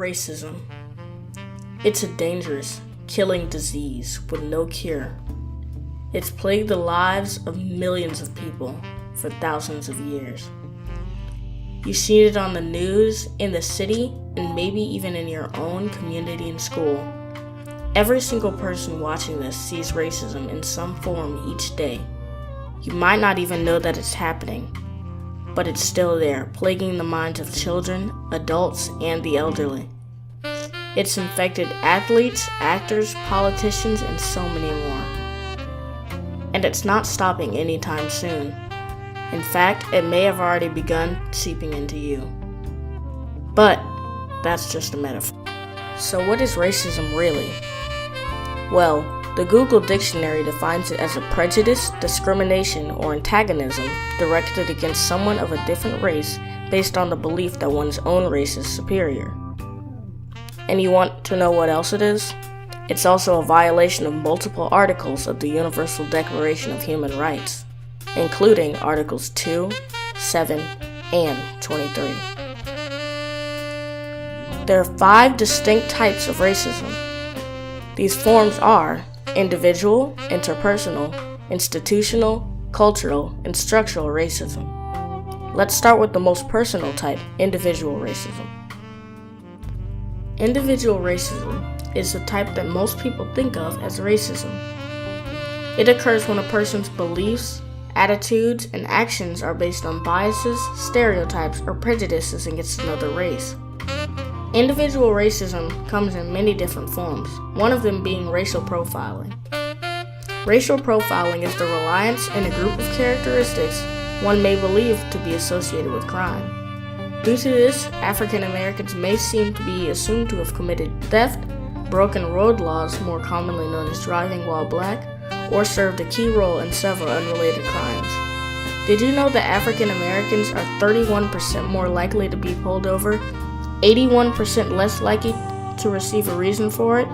Racism. It's a dangerous, killing disease with no cure. It's plagued the lives of millions of people for thousands of years. You've seen it on the news, in the city, and maybe even in your own community and school. Every single person watching this sees racism in some form each day. You might not even know that it's happening, but it's still there, plaguing the minds of children, adults, and the elderly. It's infected athletes, actors, politicians, and so many more. And it's not stopping anytime soon. In fact, it may have already begun seeping into you. But that's just a metaphor. So what is racism really? Well, the Google Dictionary defines it as a prejudice, discrimination, or antagonism directed against someone of a different race based on the belief that one's own race is superior. And you want to know what else it is? It's also a violation of multiple articles of the Universal Declaration of Human Rights, including Articles 2, 7, and 23. There are 5 distinct types of racism. These forms are individual, interpersonal, institutional, cultural, and structural racism. Let's start with the most personal type, individual racism. Individual racism is the type that most people think of as racism. It occurs when a person's beliefs, attitudes, and actions are based on biases, stereotypes, or prejudices against another race. Individual racism comes in many different forms, one of them being racial profiling. Racial profiling is the reliance in a group of characteristics one may believe to be associated with crime. Due to this, African Americans may seem to be assumed to have committed theft, broken road laws, more commonly known as driving while black, or served a key role in several unrelated crimes. Did you know that African Americans are 31% more likely to be pulled over, 81% less likely to receive a reason for it,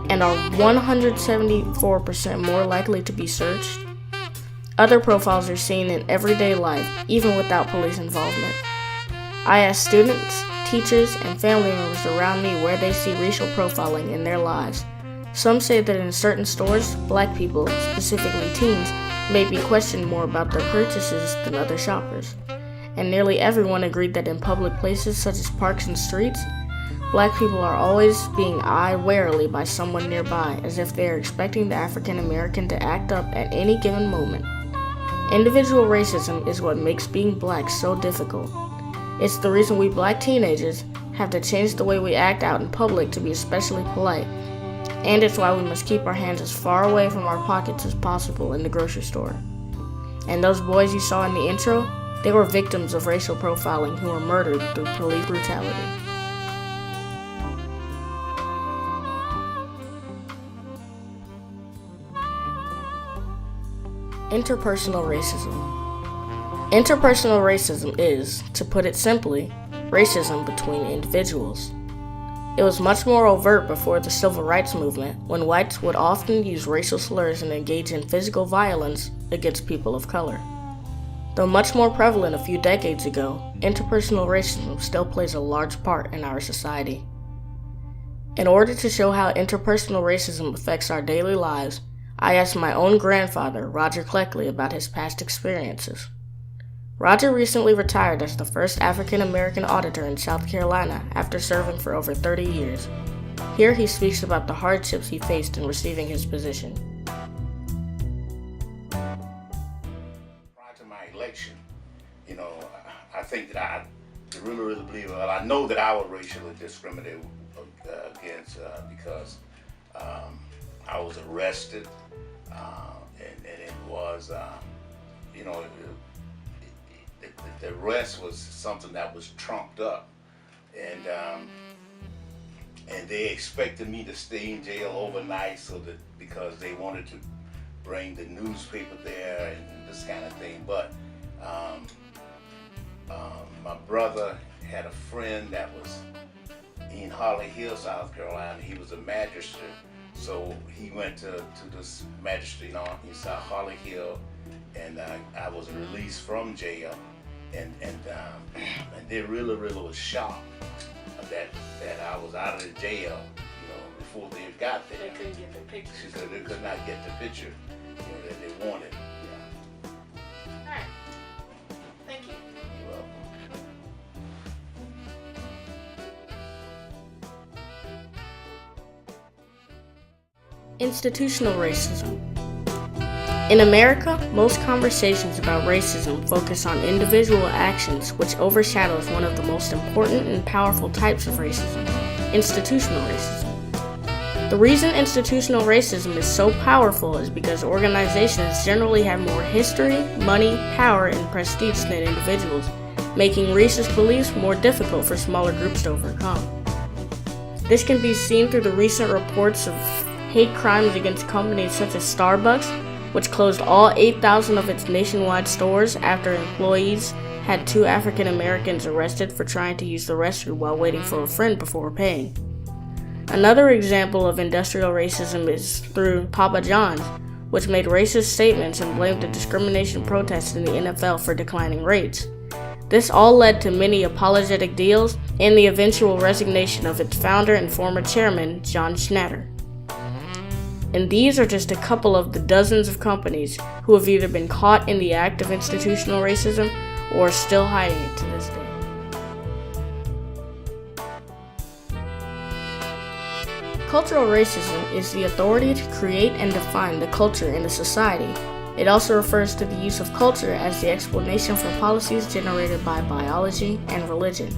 and are 174% more likely to be searched? Other profiles are seen in everyday life, even without police involvement. I asked students, teachers, and family members around me where they see racial profiling in their lives. Some say that in certain stores, black people, specifically teens, may be questioned more about their purchases than other shoppers. And nearly everyone agreed that in public places such as parks and streets, black people are always being eyed warily by someone nearby, as if they are expecting the African American to act up at any given moment. Individual racism is what makes being black so difficult. It's the reason we black teenagers have to change the way we act out in public to be especially polite. And it's why we must keep our hands as far away from our pockets as possible in the grocery store. And those boys you saw in the intro, they were victims of racial profiling who were murdered through police brutality. Interpersonal racism. Interpersonal racism is, to put it simply, racism between individuals. It was much more overt before the Civil Rights Movement, when whites would often use racial slurs and engage in physical violence against people of color. Though much more prevalent a few decades ago, interpersonal racism still plays a large part in our society. In order to show how interpersonal racism affects our daily lives, I asked my own grandfather, Roger Cleckley, about his past experiences. Roger recently retired as the first African American auditor in South Carolina after serving for over 30 years. Here he speaks about the hardships he faced in receiving his position. Prior to my election, I think that I really believe, well, I know that I was racially discriminated against because I was arrested, and it was, the arrest was something that was trumped up, and they expected me to stay in jail overnight because they wanted to bring the newspaper there and this kind of thing. But my brother had a friend that was in Holly Hill, South Carolina. He was a magistrate, so he went to this magistrate in South Holly Hill, and I was released from jail. And they really was shocked that I was out of the jail, before they got there. They couldn't get the picture. She said they could not get the picture, that they wanted. All right. Thank you. You're welcome. Institutional racism. In America, most conversations about racism focus on individual actions, which overshadows one of the most important and powerful types of racism, institutional racism. The reason institutional racism is so powerful is because organizations generally have more history, money, power, and prestige than individuals, making racist beliefs more difficult for smaller groups to overcome. This can be seen through the recent reports of hate crimes against companies such as Starbucks, which closed all 8,000 of its nationwide stores after employees had 2 African Americans arrested for trying to use the restroom while waiting for a friend before paying. Another example of industrial racism is through Papa John's, which made racist statements and blamed the discrimination protests in the NFL for declining rates. This all led to many apologetic deals and the eventual resignation of its founder and former chairman, John Schnatter. And these are just a couple of the dozens of companies who have either been caught in the act of institutional racism or are still hiding it to this day. Cultural racism is the authority to create and define the culture in a society. It also refers to the use of culture as the explanation for policies generated by biology and religion.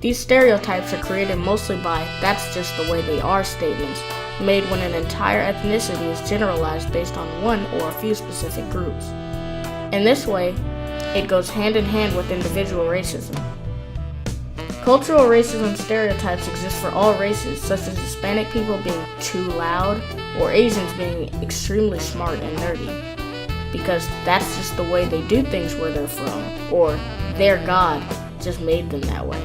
These stereotypes are created mostly by "that's just the way they are" statements, made when an entire ethnicity is generalized based on one or a few specific groups. In this way, it goes hand in hand with individual racism. Cultural racism stereotypes exist for all races, such as Hispanic people being too loud or Asians being extremely smart and nerdy, because that's just the way they do things where they're from, or their God just made them that way.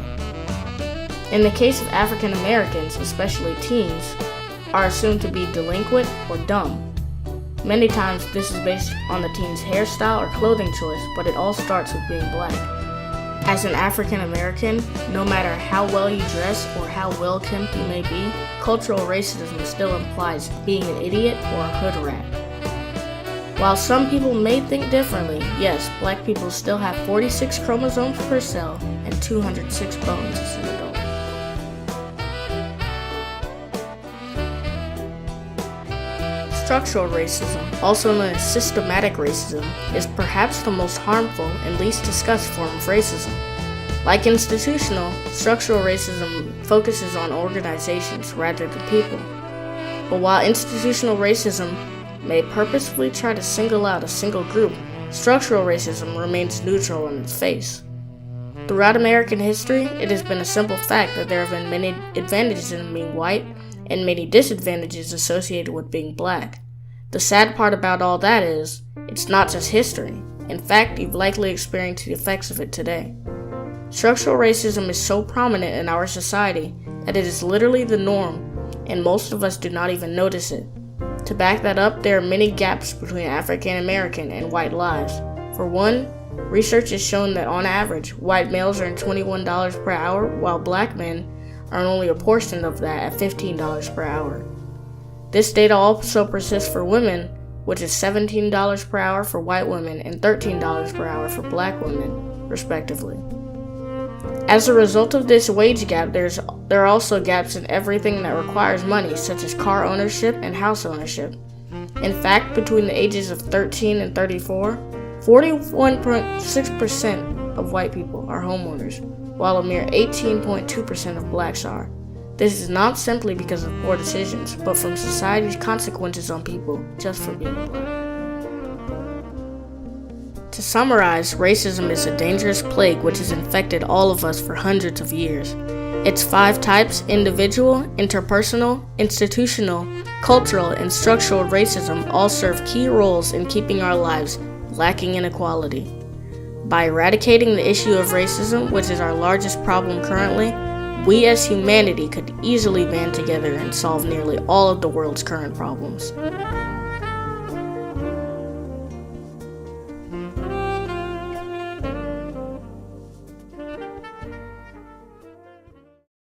In the case of African Americans, especially teens, are assumed to be delinquent or dumb. Many times this is based on the teen's hairstyle or clothing choice, but it all starts with being black. As an African American, no matter how well you dress or how well kempt you may be, cultural racism still implies being an idiot or a hood rat. While some people may think differently, yes, black people still have 46 chromosomes per cell and 206 bones as an adult. Structural racism, also known as systematic racism, is perhaps the most harmful and least discussed form of racism. Like institutional, structural racism focuses on organizations rather than people. But while institutional racism may purposefully try to single out a single group, structural racism remains neutral in its face. Throughout American history, it has been a simple fact that there have been many advantages in being white and many disadvantages associated with being black. The sad part about all that is, it's not just history. In fact, you've likely experienced the effects of it today. Structural racism is so prominent in our society that it is literally the norm, and most of us do not even notice it. To back that up, there are many gaps between African American and white lives. For one, research has shown that on average, white males earn $21 per hour, while black men earn only a portion of that at $15 per hour. This data also persists for women, which is $17 per hour for white women and $13 per hour for black women, respectively. As a result of this wage gap, there are also gaps in everything that requires money, such as car ownership and house ownership. In fact, between the ages of 13 and 34, 41.6% of white people are homeowners, while a mere 18.2% of blacks are. This is not simply because of poor decisions, but from society's consequences on people just for being black. To summarize, racism is a dangerous plague which has infected all of us for hundreds of years. Its 5 types, individual, interpersonal, institutional, cultural, and structural racism, all serve key roles in keeping our lives lacking in equality. By eradicating the issue of racism, which is our largest problem currently, we as humanity could easily band together and solve nearly all of the world's current problems.